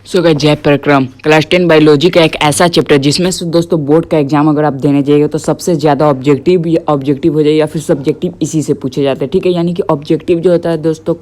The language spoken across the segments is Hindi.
सो गाइस जय पराक्रम क्लास 10 बायोलॉजी का एक ऐसा चैप्टर जिसमें से दोस्तों बोर्ड का एग्जाम अगर आप देने जाइएगा तो सबसे ज़्यादा ऑब्जेक्टिव हो जाए या फिर सब्जेक्टिव इसी से पूछे जाते हैं। ठीक है, यानी कि ऑब्जेक्टिव जो होता है दोस्तों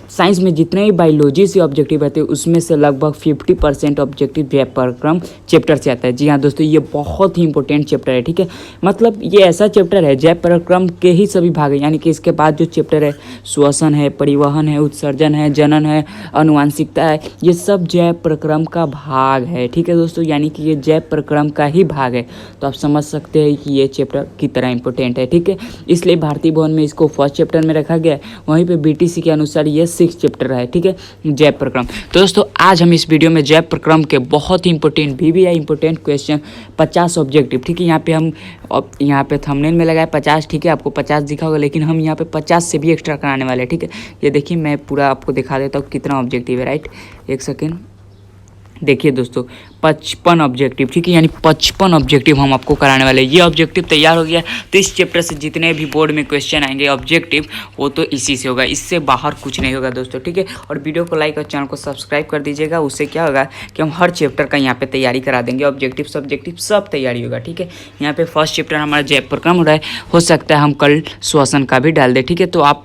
साइंस में जितने भी बायोलॉजी से ऑब्जेक्टिव रहते हैं उसमें से लगभग 50% ऑब्जेक्टिव जय पराक्रम चैप्टर से आता है। जी हाँ दोस्तों, ये बहुत ही इंपॉर्टेंट चैप्टर है। ठीक है, मतलब ये ऐसा चैप्टर है जय पराक्रम के ही सभी भाग है, यानी कि इसके बाद जो चैप्टर है श्वसन है, परिवहन है, उत्सर्जन है, जनन है, आनुवांशिकता है, ये सब जय प्रक्रम का भाग है। ठीक है दोस्तों, यानी कि ये जय प्रक्रम का ही भाग है। तो आप समझ सकते हैं कि ये चैप्टर की तरह इंपॉर्टेंट है। ठीक है, इसलिए भारतीय भवन में इसको फर्स्ट चैप्टर में रखा गया है, वहीं पे बीटीसी के अनुसार ये 6 चैप्टर है। ठीक है, जय प्रक्रम। तो दोस्तों आज हम इस वीडियो में जय प्रक्रम के बहुत ही important VVI important question 50 objective. ठीक है, यहाँ पे थंबनेल में लगाया 50। ठीक है, आपको 50 दिखा होगा, लेकिन हम यहाँ पे 50 से भी एक्स्ट्रा कराने वाले हैं। ठीक है, ये देखिए मैं पूरा आपको दिखा देता हूँ कितना ऑब्जेक्टिव है। राइट, एक सेकेंड, देखिए दोस्तों 55 ऑब्जेक्टिव। ठीक है, यानी 55 ऑब्जेक्टिव हम आपको कराने वाले हैं। ये ऑब्जेक्टिव तैयार हो गया तो इस चैप्टर से जितने भी बोर्ड में क्वेश्चन आएंगे ऑब्जेक्टिव वो तो इसी से होगा, इससे बाहर कुछ नहीं होगा दोस्तों। ठीक है, और वीडियो को लाइक और चैनल को सब्सक्राइब कर दीजिएगा। उससे क्या होगा कि हम हर चैप्टर का यहाँ पे तैयारी करा देंगे, ऑब्जेक्टिव सब्जेक्टिव सब तैयारी होगा। ठीक है, यहाँ पे फर्स्ट चैप्टर हमारा जय प्रक्रम हो रहा है, हो सकता है हम कल श्वसन का भी डाल दें। ठीक है, तो आप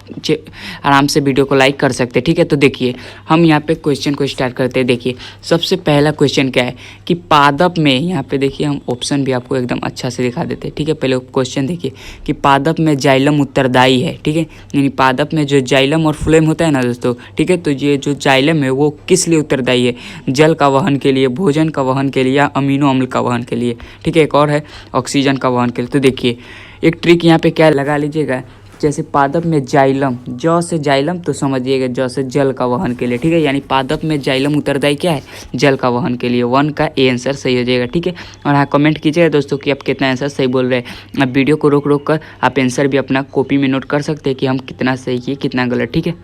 आराम से वीडियो को लाइक कर सकते हैं। ठीक है, तो देखिए हम यहाँ पे क्वेश्चन को स्टार्ट करते हैं। देखिए सबसे पहला क्वेश्चन क्या है कि पादप में, यहाँ पे देखिए हम ऑप्शन भी आपको एकदम अच्छा से दिखा देते हैं। ठीक है, पहले क्वेश्चन देखिए कि पादप में जाइलम उत्तरदायी है। ठीक है, यानी पादप में जो जाइलम और फ्लोएम होता है ना दोस्तों, ठीक है, तो ये जो जाइलम है वो किस लिए उत्तरदायी है? जल का वहन के लिए, भोजन का वहन के लिए या अमीनो अम्ल का वहन के लिए। ठीक है, एक और है ऑक्सीजन का वहन के लिए। तो देखिए एक ट्रिक यहाँ पे क्या लगा लीजिएगा, जैसे पादप में जाइलम, जौ से जाइलम तो समझिएगा जौ से जल का वहन के लिए। ठीक है, यानी पादप में जाइलम उत्तरदायी क्या है? जल का वहन के लिए। 1 का ए आंसर सही हो जाएगा। ठीक है, और हाँ कमेंट कीजिएगा दोस्तों कि आप कितना आंसर सही बोल रहे हैं। अब वीडियो को रोक रोक कर आप आंसर भी अपना कॉपी में नोट कर सकते हैं कि हम कितना सही किए कितना गलत। ठीक है,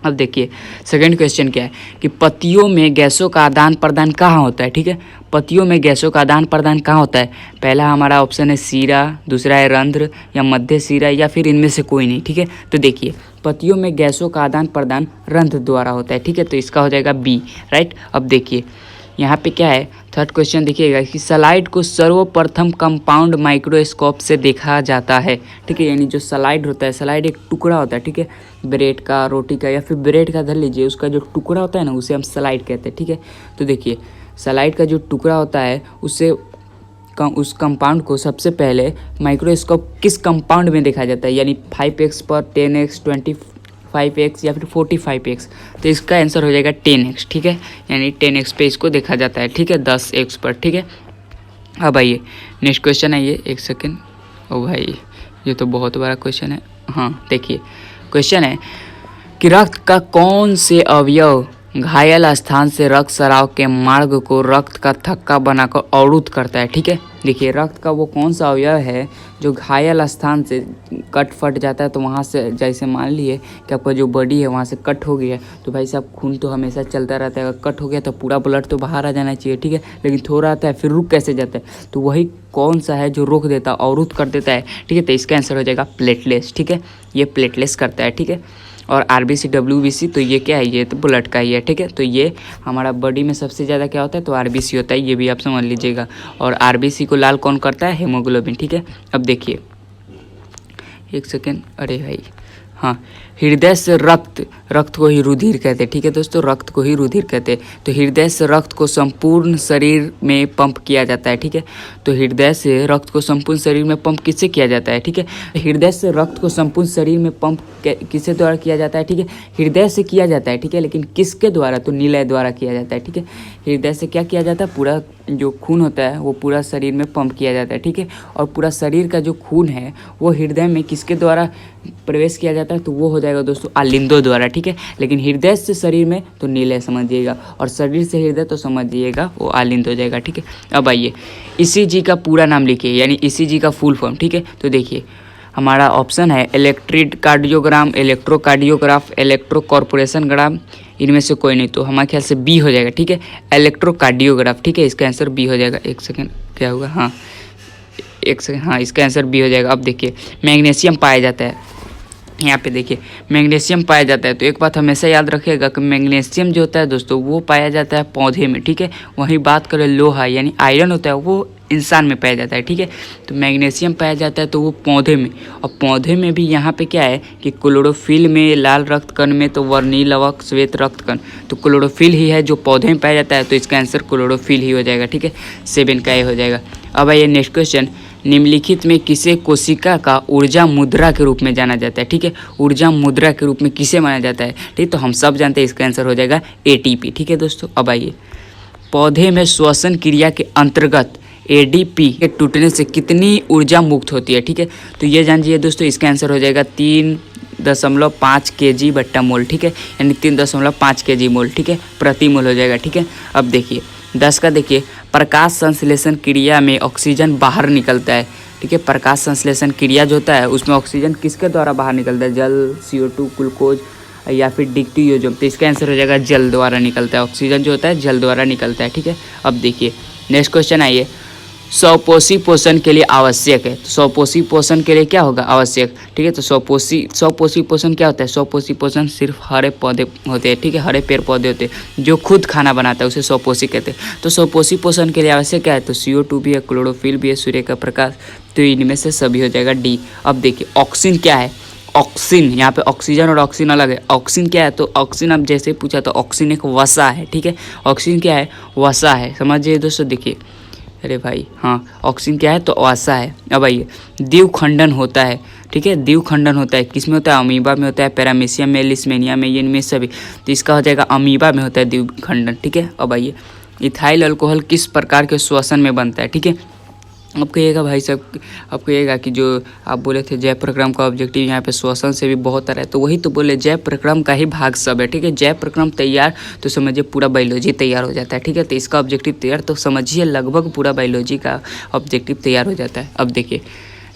अब देखिए सेकंड क्वेश्चन क्या है कि पत्तियों में गैसों का आदान प्रदान कहाँ होता है? ठीक है, पत्तियों में गैसों का आदान प्रदान कहाँ होता है? पहला हमारा ऑप्शन है सीरा, दूसरा है रंध्र या मध्य सीरा या फिर इनमें से कोई नहीं। ठीक है, तो देखिए पत्तियों में गैसों का आदान प्रदान रंध्र द्वारा होता है। ठीक है, तो इसका हो जाएगा बी। राइट, अब देखिए यहाँ पे क्या है, थर्ड क्वेश्चन देखिएगा कि सलाइड को सर्वप्रथम कंपाउंड माइक्रोस्कोप से देखा जाता है। ठीक है, यानी जो सलाइड होता है, सलाइड एक टुकड़ा होता है। ठीक है, ब्रेड का, रोटी का या फिर ब्रेड का धर लीजिए, उसका जो टुकड़ा होता है ना उसे हम सलाइड कहते हैं। ठीक है, तो देखिए सलाइड का जो टुकड़ा होता है उस कंपाउंड को सबसे पहले माइक्रोस्कोप किस कंपाउंड में देखा जाता है? यानी 5x पर 10x, 25x या फिर 45x। तो इसका आंसर हो जाएगा 10x। ठीक है, यानी 10x पे इसको देखा जाता है। ठीक है, 10x पर। ठीक है, अब आइए नेक्स्ट क्वेश्चन है ये, एक सेकेंड। ओ भाई ये तो बहुत बड़ा क्वेश्चन है। हाँ देखिए क्वेश्चन है कि रक्त का कौन से अवयव घायल स्थान से रक्त स्राव के मार्ग को रक्त का थक्का बनाकर अवरुद्ध करता है? ठीक है, देखिए रक्त का वो कौन सा अवयव है जो घायल स्थान से कट फट जाता है, तो वहाँ से जैसे मान लिए कि आपका जो बॉडी है वहाँ से कट हो गया तो भाई साहब खून तो हमेशा चलता रहता है। अगर कट हो गया तो पूरा ब्लड तो बाहर आ जाना चाहिए। ठीक है, लेकिन थोड़ा आता है फिर रुक कैसे जाता है? तो वही कौन सा है जो रोक देता है, अवरुद्ध कर देता है? ठीक है, तो इसका आंसर हो जाएगा प्लेटलेट्स। ठीक है, ये प्लेटलेट्स करता है। ठीक है, और RBC WBC तो ये क्या है? ये तो ब्लड का ही है। ठीक है, तो ये हमारा बॉडी में सबसे ज़्यादा क्या होता है? तो RBC होता है, ये भी आप समझ लीजिएगा। और RBC को लाल कौन करता है? हेमोग्लोबिन। ठीक है, अब देखिए एक सेकेंड, अरे भाई हाँ, हृदय से रक्त को ही रुधिर कहते हैं। ठीक है दोस्तों, रक्त को ही रुधिर कहते हैं। तो हृदय से रक्त को संपूर्ण शरीर में पंप किया जाता है। ठीक है, तो हृदय से रक्त को संपूर्ण शरीर में पंप किससे किया जाता है? ठीक है, हृदय से रक्त को संपूर्ण शरीर में पंप किसके द्वारा किया जाता है? ठीक है, हृदय से किया जाता है। ठीक है, लेकिन किसके द्वारा? तो निलय द्वारा किया जाता है। ठीक है, हृदय से क्या किया जाता है? पूरा जो खून होता है वो पूरा शरीर में पंप किया जाता है। ठीक है, और पूरा शरीर का जो खून है वो हृदय में किसके द्वारा प्रवेश किया जाता है? तो वो हो जाएगा दोस्तों आलिंदो द्वारा। ठीक है, लेकिन हृदय से शरीर में तो नीले समझिएगा, और शरीर से हृदय तो समझिएगा वो आलिंद हो जाएगा। ठीक है, अब आइए ECG का पूरा नाम लिखिए, यानी ECG का फुल फॉर्म। ठीक है, तो देखिए हमारा ऑप्शन है इलेक्ट्रिक कार्डियोग्राम, इलेक्ट्रोकार्डियोग्राफ, इलेक्ट्रोकॉर्पोरेशनग्राम, इनमें से कोई नहीं। तो हमारे ख्याल से बी हो जाएगा। ठीक है, इलेक्ट्रोकार्डियोग्राफ। ठीक है, इसका आंसर बी हो जाएगा। एक सेकेंड, क्या होगा? हाँ एक सेकेंड, हाँ इसका आंसर बी हो जाएगा। अब देखिए मैग्नीशियम पाया जाता है यहाँ पे देखिए मैग्नीशियम पाया जाता है। तो एक बात हमेशा याद रखिएगा कि मैग्नीशियम जो होता है दोस्तों वो पाया जाता है पौधे में, ठीक है। वहीं बात करें लोहा यानी आयरन होता है वो इंसान में पाया जाता है, ठीक है। तो मैग्नीशियम पाया जाता है तो वो पौधे में, और पौधे में भी यहाँ पे क्या है कि क्लोरोफिल में, लाल रक्त कण में तो वर्णिलवक, श्वेत रक्त कण, तो क्लोरोफिल ही है जो पौधे में पाया जाता है। तो इसका आंसर क्लोरोफिल ही हो जाएगा, ठीक है। 7 का ए हो जाएगा। अब आइए नेक्स्ट क्वेश्चन, निम्नलिखित में किसे कोशिका का ऊर्जा मुद्रा के रूप में जाना जाता है, ठीक है। ऊर्जा मुद्रा के रूप में किसे माना जाता है, ठीक। तो हम सब जानते हैं इसका आंसर हो जाएगा एटीपी, ठीक है दोस्तों। अब आइए, पौधे में श्वसन क्रिया के अंतर्गत एडीपी के टूटने से कितनी ऊर्जा मुक्त होती है, ठीक है। तो ये जानिए दोस्तों, इसका आंसर हो जाएगा 3.5 kg बट्टा मोल, ठीक है। यानी 3.5 kg मोल, ठीक है, प्रति मोल हो जाएगा, ठीक है। अब देखिए 10 का देखिए, प्रकाश संश्लेषण क्रिया में ऑक्सीजन बाहर निकलता है, ठीक है। प्रकाश संश्लेषण क्रिया जो होता है उसमें ऑक्सीजन किसके द्वारा बाहर निकलता है, जल, CO2, ग्लूकोज या फिर डिक्टियोजम। तो इसका आंसर हो जाएगा जल द्वारा निकलता है। ऑक्सीजन जो होता है जल द्वारा निकलता है, ठीक है। अब देखिए नेक्स्ट क्वेश्चन आइए, स्वपोषी पोषण के लिए आवश्यक है। तो स्वपोषी पोषण के लिए क्या होगा, आवश्यक, ठीक है। तो स्वपोषी पोषण क्या होता है, स्वपोषी पोषण सिर्फ हरे पौधे होते हैं, ठीक है, हरे पेड़ पौधे होते हैं जो खुद खाना बनाता है, उसे स्वपोषी कहते हैं। तो स्वपोषी पोषण के लिए आवश्यक क्या है, तो CO2 भी है, क्लोरोफिल भी है, सूर्य का प्रकाश, तो इनमें से सभी हो जाएगा डी। अब देखिए ऑक्सीजन क्या है, ऑक्सीजन, यहाँ पे ऑक्सीजन और ऑक्सीजन अलग है। ऑक्सीजन क्या है, तो ऑक्सीजन अब जैसे पूछा तो ऑक्सीजन एक वसा है, ठीक है। ऑक्सीजन क्या है, वसा है, समझिए दोस्तों। देखिए अरे भाई हाँ, ऑक्सीजन क्या है, तो वसा है। अब आइए, द्विखंडन होता है, ठीक है। द्विखंडन होता है किसमें होता है, अमीबा में होता है, पैरामीशियम में, लिस्मेनिया में, ये इनमें सभी। तो इसका हो जाएगा अमीबा में होता है द्विखंडन, ठीक है। अब आइए, इथाइल अल्कोहल किस प्रकार के श्वसन में बनता है, ठीक है। अब कहिएगा भाई साहब, अब कहिएगा कि जो आप बोले थे जैव प्रक्रम का ऑब्जेक्टिव यहाँ पे श्वसन से भी बहुत तरह है, तो वही तो बोले जैव प्रक्रम का ही भाग सब है, ठीक है। जैव प्रक्रम तैयार तो समझिए पूरा बायोलॉजी तैयार हो जाता है, ठीक है। तो इसका ऑब्जेक्टिव तैयार तो समझिए लगभग पूरा बायोलॉजी का ऑब्जेक्टिव तैयार हो जाता है। अब देखिए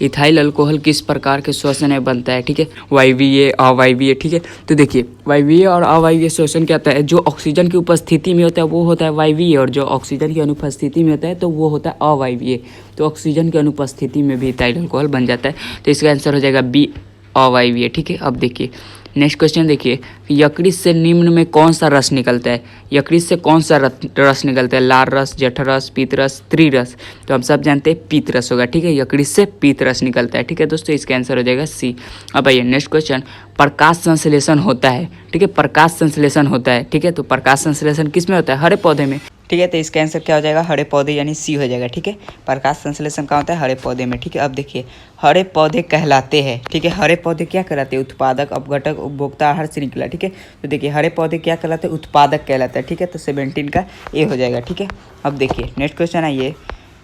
इथाइल अल्कोहल किस प्रकार के श्वसन में बनता है, ठीक है। वायवीय, अवायवीय, ठीक है। तो देखिए वायवीय और अवायवीय श्वसन क्या होता है, जो ऑक्सीजन की उपस्थिति में होता है वो होता है वायवीय, और जो ऑक्सीजन की अनुपस्थिति में होता है तो वो होता है अवायवीय। तो ऑक्सीजन की अनुपस्थिति में भी इथाइल अल्कोहल बन जाता है। तो इसका आंसर हो जाएगा बी, अवायवीय, ठीक है। अब देखिए नेक्स्ट क्वेश्चन देखिए, यकृत से निम्न में कौन सा रस निकलता है, यकृत से कौन सा रस निकलता है, लाल रस, जठरस, पीतरस, त्रिरस। तो हम सब जानते हैं पीतरस होगा, ठीक है। यकृत से पीतरस निकलता है, ठीक है दोस्तों। इसका आंसर हो जाएगा सी। अब आइए नेक्स्ट क्वेश्चन, प्रकाश संश्लेषण होता है, ठीक है। प्रकाश संश्लेषण होता है, ठीक है। तो प्रकाश संश्लेषण किस में होता है, हरे पौधे में, ठीक है। तो इसका आंसर क्या हो जाएगा, हरे पौधे यानी सी हो जाएगा, ठीक है। प्रकाश संश्लेषण कहाँ होता है, हरे पौधे में, ठीक है। अब देखिए हरे पौधे कहलाते हैं, ठीक है। हरे पौधे क्या कहलाते हैं, उत्पादक, अपघटक, उपभोक्ता, आहार श्रृंखला, ठीक है। तो देखिए हरे पौधे क्या कहलाते हैं, उत्पादक कहलाता है, ठीक है। तो 17 का ए हो जाएगा, ठीक है। अब देखिए नेक्स्ट क्वेश्चन आइए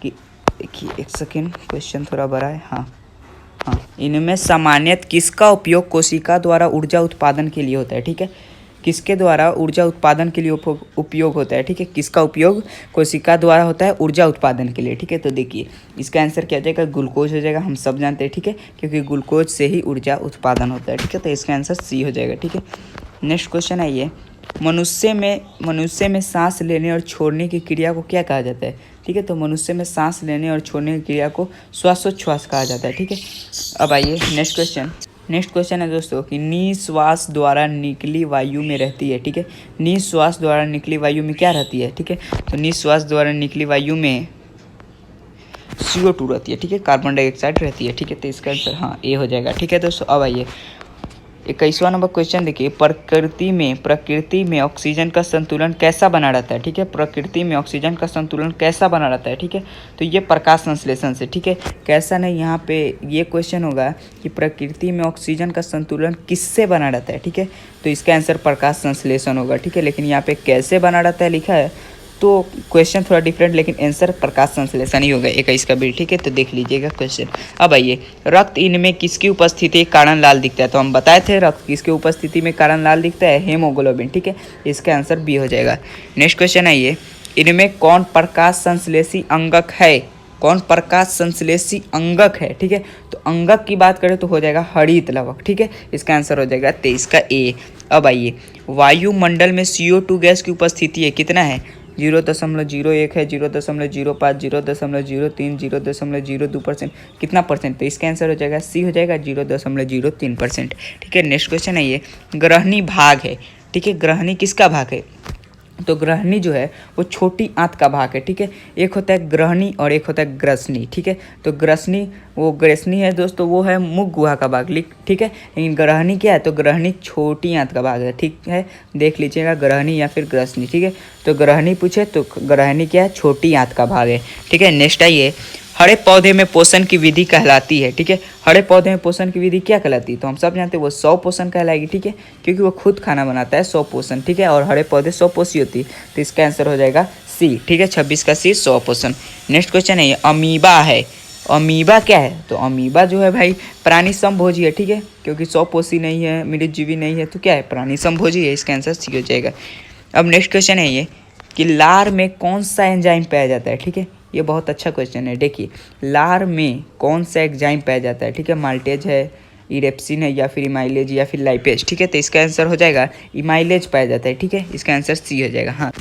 कि देखिए एक सेकेंड, क्वेश्चन थोड़ा बड़ा है, हाँ, इनमें सामान्यतः किसका उपयोग कोशिका द्वारा ऊर्जा उत्पादन के लिए होता है, ठीक है। किसके द्वारा ऊर्जा उत्पादन के लिए उपयोग होता है, ठीक है। किसका उपयोग कोशिका द्वारा होता है ऊर्जा उत्पादन के लिए, ठीक है। तो देखिए इसका आंसर क्या हो जाएगा, ग्लूकोज हो जाएगा, हम सब जानते हैं, ठीक है, क्योंकि ग्लूकोज से ही ऊर्जा उत्पादन होता है, ठीक है। तो इसका आंसर सी हो जाएगा, ठीक है। नेक्स्ट क्वेश्चन आइए, मनुष्य में सांस लेने और छोड़ने की क्रिया को क्या कहा जाता है, ठीक है। तो मनुष्य में सांस लेने और छोड़ने की क्रिया को श्वासोच्छ्वास कहा जाता है, ठीक है। अब आइए नेक्स्ट क्वेश्चन है दोस्तों कि निश्वास द्वारा निकली वायु में रहती है, ठीक है। निश्वास द्वारा निकली वायु में क्या रहती है, ठीक है। तो निश्वास द्वारा निकली वायु में CO2 रहती है, ठीक है, कार्बन डाइऑक्साइड रहती है, ठीक है। तो इसका आंसर हाँ ए हो जाएगा, ठीक है दोस्तों। अब आइए 21वां नंबर क्वेश्चन देखिए, प्रकृति में ऑक्सीजन का संतुलन कैसा बना रहता है, ठीक है। प्रकृति में ऑक्सीजन का संतुलन कैसा बना रहता है, ठीक है। तो ये प्रकाश संश्लेषण से, ठीक है। कैसा नहीं, यहाँ पे ये क्वेश्चन होगा कि प्रकृति में ऑक्सीजन का संतुलन किससे बना रहता है, ठीक है। तो इसका आंसर प्रकाश संश्लेषण होगा, ठीक है। लेकिन यहाँ पे कैसे बना रहता है लिखा है, तो क्वेश्चन थोड़ा डिफरेंट, लेकिन आंसर प्रकाश संश्लेषण ही होगा 21 का भी, ठीक है। तो देख लीजिएगा क्वेश्चन। अब आइए, रक्त इनमें किसकी उपस्थिति के कारण लाल दिखता है, तो हम बताए थे रक्त किसकी उपस्थिति में कारण लाल दिखता है, हेमोग्लोबिन, ठीक है। इसका आंसर बी हो जाएगा। नेक्स्ट क्वेश्चन आइए, इनमें कौन प्रकाश संश्लेषी अंगक है, कौन प्रकाश संश्लेषी अंगक है, ठीक है। तो अंगक की बात करें तो हो जाएगा हरित लवक, ठीक है। इसका आंसर हो जाएगा 23 का ए। अब आइए, वायुमंडल में CO2 गैस की उपस्थिति है, कितना है, 0.01 है, 0.05, 0.03, 0.02%, कितना परसेंट? तो इसका आंसर हो जाएगा सी, हो जाएगा 0.03%। ठीक है, नेक्स्ट क्वेश्चन है ये, ग्रहणी भाग है। ठीक है, ग्रहणी किसका भाग है? तो ग्रहणी जो है वो छोटी आंत का भाग है। ठीक है, एक होता है ग्रहणी और एक होता है ग्रसनी। ठीक है, तो ग्रसनी वो ग्रसनी है दोस्तों, वो है मुख गुहा का भाग। ठीक है, लेकिन ग्रहणी क्या है? तो ग्रहणी छोटी आंत का भाग है। ठीक है, देख लीजिएगा ग्रहणी या फिर ग्रसनी। ठीक है, तो ग्रहणी पूछे तो ग्रहणी क्या है? छोटी आंत का भाग है। ठीक है, नेक्स्ट आइए, हरे पौधे में पोषण की विधि कहलाती है। ठीक है, हरे पौधे में पोषण की विधि क्या कहलाती है? तो हम सब जानते हैं वो 100 पोषण कहलाएगी। ठीक है, क्योंकि वो खुद खाना बनाता है 100 पोषण। ठीक है, और हरे पौधे 100 पोषी होती है, तो इसका आंसर हो जाएगा सी। ठीक है, 26 का सी, 100 पोषण। नेक्स्ट क्वेश्चन है ये, अमीबा है। अमीबा क्या है? तो अमीबा जो है भाई प्राणी समभोजी है। ठीक है, क्योंकि 100 पोषी नहीं है, मृतजीवी नहीं है, तो क्या है? प्राणी समभोजी है, इसका आंसर सी हो जाएगा। अब नेक्स्ट क्वेश्चन है ये कि लार में कौन सा एंजाइम पाया जाता है? ठीक है, ये बहुत अच्छा क्वेश्चन है। देखिए, लार में कौन सा एंजाइम पाया जाता है? ठीक है, माल्टेज है, इरेप्सिन है, या फिर इमाइलेज, या फिर लाइपेज। ठीक है, तो इसका आंसर हो जाएगा इमाइलेज पाया जाता है। ठीक है, इसका आंसर सी हो जाएगा। हाँ,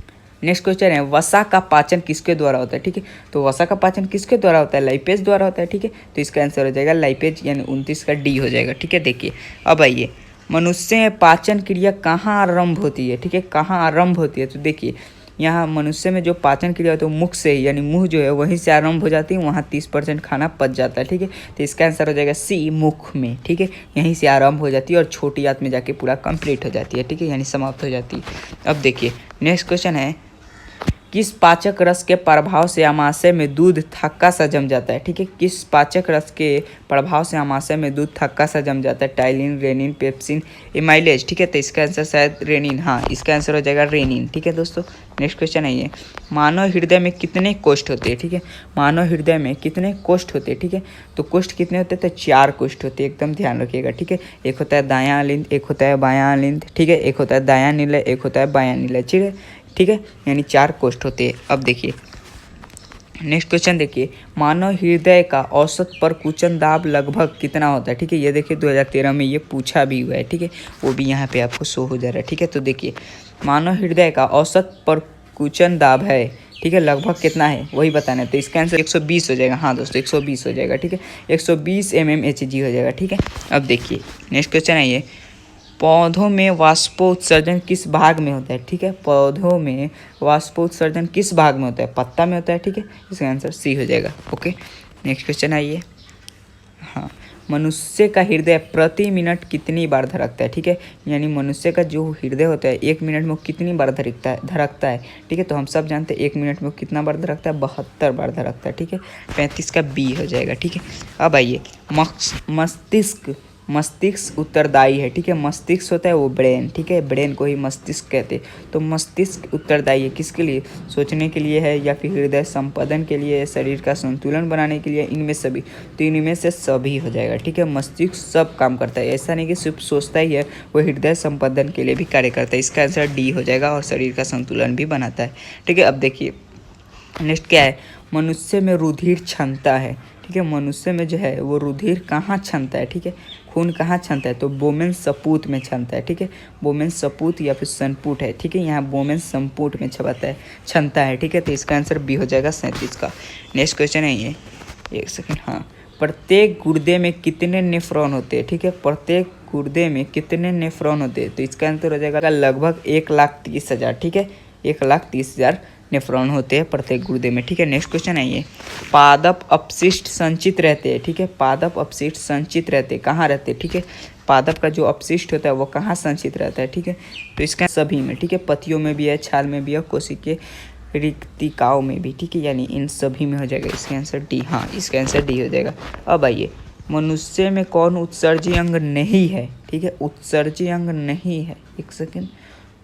नेक्स्ट क्वेश्चन है, वसा का पाचन किसके द्वारा होता है? ठीक है, तो वसा का पाचन किसके द्वारा होता है? लाइपेज द्वारा होता है। ठीक है, तो इसका आंसर हो जाएगा लाइपेज, यानी 29 का डी हो जाएगा। ठीक है, देखिए अब आइए, मनुष्य में पाचन क्रिया कहाँ आरंभ होती है? ठीक है, कहाँ आरंभ होती है? तो देखिए, यहाँ मनुष्य में जो पाचन क्रिया होती है वो मुख से ही, यानी मुंह जो है वहीं से आरंभ हो जाती है, वहाँ 30% खाना पच जाता है। ठीक है, तो इसका आंसर हो जाएगा सी, मुख में। ठीक है, यहीं से आरंभ हो जाती है और छोटी आंत में जाके पूरा कंप्लीट हो जाती है। ठीक है, यानी समाप्त हो जाती है। अब देखिए, नेक्स्ट क्वेश्चन है, किस पाचक रस के प्रभाव से आमाशय में दूध थक्का सा जम जाता है? ठीक है, किस पाचक रस के प्रभाव से आमाशय में दूध थक्का सा जम जाता है? Ptyalin, rennin, pepsin, amylase. ठीक है, तो इसका आंसर शायद रेनिन। हाँ, इसका आंसर हो जाएगा रेनिन। ठीक है दोस्तों, नेक्स्ट क्वेश्चन है ये, मानव हृदय में कितने कोष्ठ होते हैं? ठीक है, मानव हृदय में कितने कोष्ठ होते हैं? ठीक है, तो कोष्ठ कितने होते हैं? तो 4 कोष्ठ होते हैं, एकदम ध्यान रखिएगा। ठीक है, एक होता है दायां लिंद, एक होता है बायां लिंद। ठीक है, एक होता है दायां निलय, एक होता है बायां निलय। ठीक है, ठीक है, यानी 4 कोष्ठ होते हैं। अब देखिए, नेक्स्ट क्वेश्चन देखिए, मानव हृदय का औसत परकुंचन दाब लगभग कितना होता है? ठीक है, ये देखिए 2013 में ये पूछा भी हुआ है। ठीक है, वो भी यहाँ पे आपको शो हो जा रहा है। ठीक है, तो देखिए, मानव हृदय का औसत परकुंचन दाब है। ठीक है, लगभग कितना है वही बताना है, तो इसका आंसर 120 हो जाएगा। हाँ दोस्तों, 120 हो जाएगा। ठीक है, 120 mmHg हो जाएगा। ठीक है, अब देखिए, नेक्स्ट क्वेश्चन है ये, पौधों में वाष्पोत्सर्जन किस भाग में होता है? ठीक है, पौधों में वाष्पोत्सर्जन किस भाग में होता है? पत्ता में होता है। ठीक है, इसका आंसर सी हो जाएगा। ओके, नेक्स्ट क्वेश्चन आइए। हाँ, मनुष्य का हृदय प्रति मिनट कितनी बार धड़कता है? ठीक है, यानी मनुष्य का जो हृदय होता है 1 मिनट में वो कितनी बार धड़कता है? ठीक है, तो हम सब जानते हैं 1 मिनट में वो कितना बार धड़कता है? 72 बार धड़कता है। ठीक है, 35 का बी हो जाएगा। ठीक है, अब आइए, मस्तिष्क उत्तरदायी है। ठीक है, मस्तिष्क होता है वो ब्रेन। ठीक है, ब्रेन को ही मस्तिष्क कहते हैं। तो मस्तिष्क उत्तरदायी है किसके लिए? सोचने के लिए है, या फिर हृदय संपादन के लिए, शरीर का संतुलन बनाने के लिए, इनमें सभी। तो इनमें से सभी हो जाएगा। ठीक है, मस्तिष्क सब काम करता है, ऐसा नहीं कि सिर्फ सोचता ही है, वो हृदय संपादन के लिए भी कार्य करता है। इसका आंसर डी हो जाएगा, और शरीर का संतुलन भी बनाता है। ठीक है, अब देखिए, नेक्स्ट क्या है, मनुष्य में रुधिर क्षमता है। ठीक है, मनुष्य में जो है वो रुधिर कहाँ क्षमता है? ठीक है, खून कहाँ क्षमता है? तो बोमेन सपूत में क्षमता है। ठीक है, बोमेन सपूत या फिर संपुट है। ठीक है, यहाँ बोमेन संपुट में क्षमता है। ठीक है, तो इसका आंसर बी हो जाएगा 37 का। नेक्स्ट क्वेश्चन है ये, एक सेकेंड। हाँ, प्रत्येक गुर्दे में कितने नेफ्रॉन होते हैं? ठीक है, प्रत्येक गुर्दे में कितने नेफ्रॉन होते हैं? तो इसका आंसर हो जाएगा लगभग 1,30,000। ठीक है, 1,30,000 नेफ्रॉन होते हैं प्रत्येक गुर्दे में। ठीक है, नेक्स्ट क्वेश्चन है ये, पादप अपशिष्ट संचित रहते हैं। ठीक है, पादप अपशिष्ट संचित रहते हैं, कहाँ रहते हैं? ठीक है, पादप का जो अपशिष्ट होता है वो कहाँ संचित रहता है? ठीक है, तो इसका सभी में। ठीक है, पत्तियों में भी है, छाल में भी है, कोशिकीय रिक्तिकाओं में भी। ठीक है, यानी इन सभी में हो जाएगा। इसका आंसर डी। हाँ, इसका आंसर डी हो जाएगा। अब आइए, मनुष्य में कौन उत्सर्जी अंग नहीं है? ठीक है, उत्सर्जी अंग नहीं है, एक सेकेंड,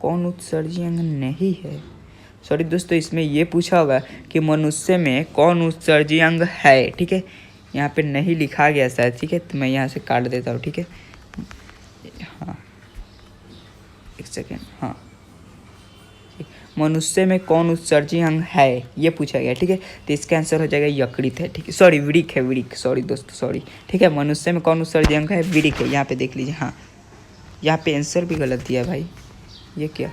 कौन उत्सर्जी अंग नहीं है? सॉरी दोस्तों, इसमें ये पूछा होगा कि मनुष्य में कौन उत्सर्जी अंग है। ठीक है, यहाँ पे नहीं लिखा गया शायद। ठीक है, तो मैं यहाँ से काट देता हूँ। ठीक है, हाँ, एक सेकेंड। हाँ, मनुष्य में कौन उत्सर्जी अंग है ये पूछा गया। ठीक है, तो इसका आंसर हो जाएगा यकृत है। ठीक है, सॉरी, वृक्क है, वृक्क। सॉरी दोस्तों, सॉरी। ठीक है, मनुष्य में कौन उत्सर्जी अंग है? वृक्क है। यहाँ पे देख लीजिए। हाँ, यहाँ पे आंसर भी गलत दिया भाई, ये क्या?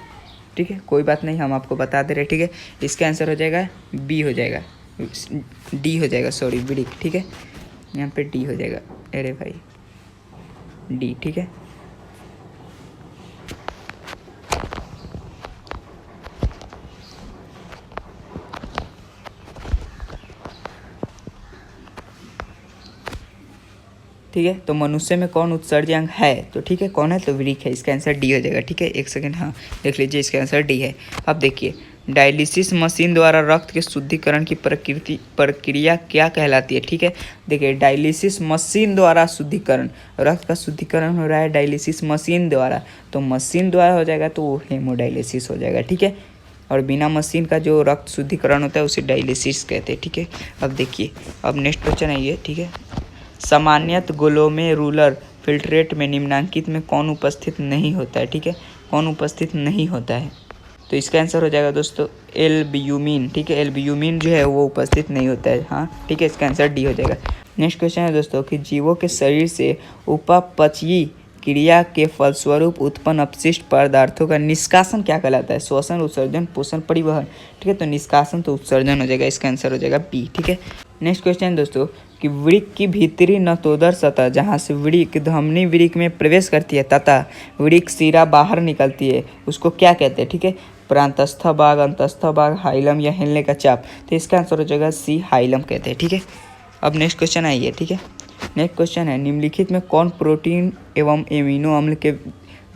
ठीक है, कोई बात नहीं, हम आपको बता दे रहे, ठीक है। इसका आंसर हो जाएगा बी हो जाएगा, डी हो जाएगा, सॉरी वृक्क, ठीक है, यहाँ पे डी हो जाएगा, अरे भाई डी, ठीक है। ठीक है, तो मनुष्य में कौन उत्सर्जी अंग है, तो ठीक है कौन है, तो वृक्क है, इसका आंसर डी हो जाएगा, ठीक है। एक सेकंड, हाँ देख लीजिए, इसका आंसर डी है। अब देखिए, डायलिसिस मशीन द्वारा रक्त के शुद्धिकरण की प्रक्रिया क्या कहलाती है, ठीक है। देखिए, डायलिसिस मशीन द्वारा शुद्धिकरण, रक्त का शुद्धिकरण हो रहा है डायलिसिस मशीन द्वारा, तो मशीन द्वारा हो जाएगा तो वो हेमोडायलिसिस हो जाएगा, ठीक है। और बिना मशीन का जो रक्त शुद्धिकरण होता है उसे डायलिसिस कहते हैं, ठीक है। अब देखिए, अब नेक्स्ट क्वेश्चन है ये, ठीक है। सामान्यतः ग्लोमेरुलर फिल्ट्रेट में निम्नांकित में कौन उपस्थित नहीं होता है, ठीक है, कौन उपस्थित नहीं होता है, तो इसका आंसर हो जाएगा दोस्तों एल्ब्यूमिन, ठीक है। एल्ब्यूमिन जो है वो उपस्थित नहीं होता है, हाँ ठीक है, इसका आंसर डी हो जाएगा। नेक्स्ट क्वेश्चन है दोस्तों कि जीवों के शरीर से उपापचयी क्रिया के फलस्वरूप उत्पन्न अपशिष्ट पदार्थों का निष्कासन क्या कहलाता है, श्वसन, उत्सर्जन, पोषण, परिवहन, ठीक है। तो निष्कासन तो उत्सर्जन हो जाएगा, इसका आंसर हो जाएगा बी, ठीक है। नेक्स्ट क्वेश्चन दोस्तों कि वृक्क की भीतरी नतोदर सतह जहाँ से वृक्क धमनी वृक्क में प्रवेश करती है तथा वृक्क शिरा बाहर निकलती है उसको क्या कहते हैं, ठीक है। प्रांतस्थ भाग, अंतस्थ भाग, हाइलम या हिलने का चाप, तो इसका आंसर हो जाएगा सी, हाइलम कहते हैं, ठीक है। अब नेक्स्ट क्वेश्चन आइए, ठीक है। नेक्स्ट क्वेश्चन है निम्नलिखित में कौन प्रोटीन एवं एमिनो अम्ल के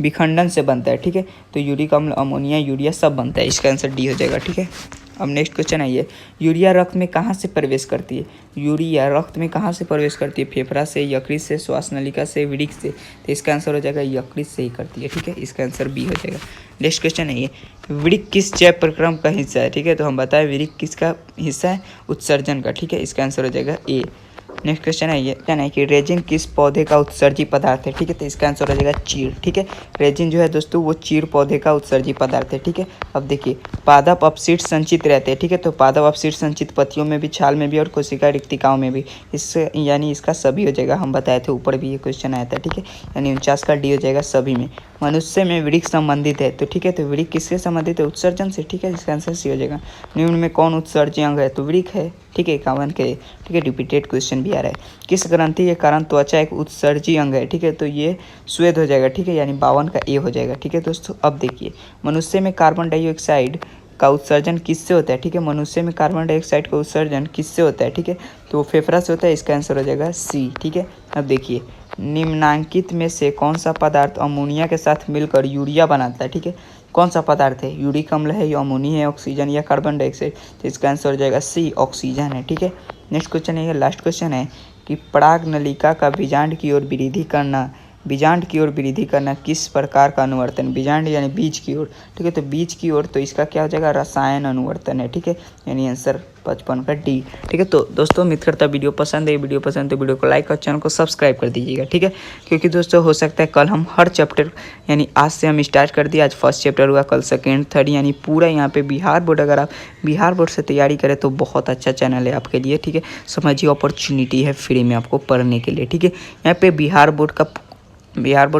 विखंडन से बनता है, ठीक है। तो यूरिक अम्ल, अमोनिया, यूरिया सब बनता है, इसका आंसर डी हो जाएगा, ठीक है। अब नेक्स्ट क्वेश्चन आइए, यूरिया रक्त में कहाँ से प्रवेश करती है, यूरिया रक्त में कहाँ से प्रवेश करती है, फेफड़ा से, यकृत से, श्वास नलिका से, वृक्क से, तो इसका आंसर हो जाएगा यकृत से ही करती है, ठीक है, इसका आंसर बी हो जाएगा। नेक्स्ट क्वेश्चन है ये, वृक्क किस जैव प्रक्रम का हिस्सा है, ठीक है। तो हम बताएं वृक्क किसका हिस्सा है, उत्सर्जन का, ठीक है, इसका आंसर हो जाएगा ए। नेक्स्ट क्वेश्चन है ये, क्या है कि रेजिन किस पौधे का उत्सर्जी पदार्थ है, ठीक है। तो इसका आंसर हो जाएगा चीड़, ठीक है। रेजिन जो है दोस्तों वो चीड़ पौधे का उत्सर्जी पदार्थ है, ठीक है। अब देखिए, पादप अपशिष्ट संचित रहते हैं, ठीक है। तो पादप अपशिष्ट संचित पत्तियों में भी, छाल में भी और कोशिका रिक्तिकाओं में भी, इससे यानी इसका सभी हो जाएगा, हम बताए थे ऊपर भी ये क्वेश्चन आया था, ठीक है। यानी 49 का डी हो जाएगा सभी में। मनुष्य में वृक्क संबंधित है, तो ठीक है, तो वृक्क किससे संबंधित है, उत्सर्जन से, ठीक है, इसका आंसर सी हो जाएगा। निम्न में कौन उत्सर्जी अंग है, तो वृक्क है, ठीक है, 51 के, ठीक है। रिपीटेड क्वेश्चन भी आ रहा है, किस ग्रंथि के कारण त्वचा एक उत्सर्जी अंग है, ठीक है। तो ये स्वेद हो जाएगा, ठीक है, यानी 52 का ए हो जाएगा, ठीक है दोस्तों। अब देखिए, मनुष्य में कार्बन डाइऑक्साइड का उत्सर्जन किससे होता है, ठीक है। मनुष्य में कार्बन डाइऑक्साइड का उत्सर्जन किससे होता है, ठीक है। तो वो फेफड़ा से होता है, इसका आंसर हो जाएगा सी, ठीक है। अब देखिए, निम्नांकित में से कौन सा पदार्थ अमोनिया के साथ मिलकर यूरिया बनाता है, ठीक है। कौन सा पदार्थ है, यूरिक अम्ल है या अमोनिया है, ऑक्सीजन या कार्बन डाइऑक्साइड, तो इसका आंसर हो जाएगा सी, ऑक्सीजन है, ठीक है। नेक्स्ट क्वेश्चन है, लास्ट क्वेश्चन है कि पराग नलिका का बीजांड की ओर वृद्धि करना, बीजांड की ओर वृद्धि करना किस प्रकार का अनुवर्तन, बीजांड यानी बीज की ओर, ठीक है। तो बीज की ओर, तो इसका क्या हो जाएगा, रसायन अनुवर्तन है, ठीक है, यानी आंसर 55 का डी, ठीक है। तो दोस्तों उम्मीद करता है वीडियो पसंद है, वीडियो पसंद तो वीडियो को लाइक और चैनल को सब्सक्राइब कर दीजिएगा, ठीक है। क्योंकि दोस्तों हो सकता है कल हम हर चैप्टर, यानी आज से हम स्टार्ट कर दिए, आज फर्स्ट चैप्टर हुआ, कल सेकेंड, थर्ड, यानी पूरा यहाँ पे बिहार बोर्ड, अगर आप बिहार बोर्ड से तैयारी करें तो बहुत अच्छा चैनल है आपके लिए, ठीक है। समझिए अपॉर्चुनिटी है फ्री में आपको पढ़ने के लिए, ठीक है। यहाँ पे बिहार बोर्ड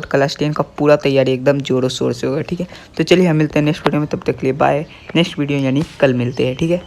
क्लास 10 का पूरा तैयारी एकदम जोरों शोर से होगा, ठीक है। तो चलिए हम मिलते हैं नेक्स्ट वीडियो में, तब तक के लिए बाय। नेक्स्ट वीडियो यानी कल मिलते हैं, ठीक है।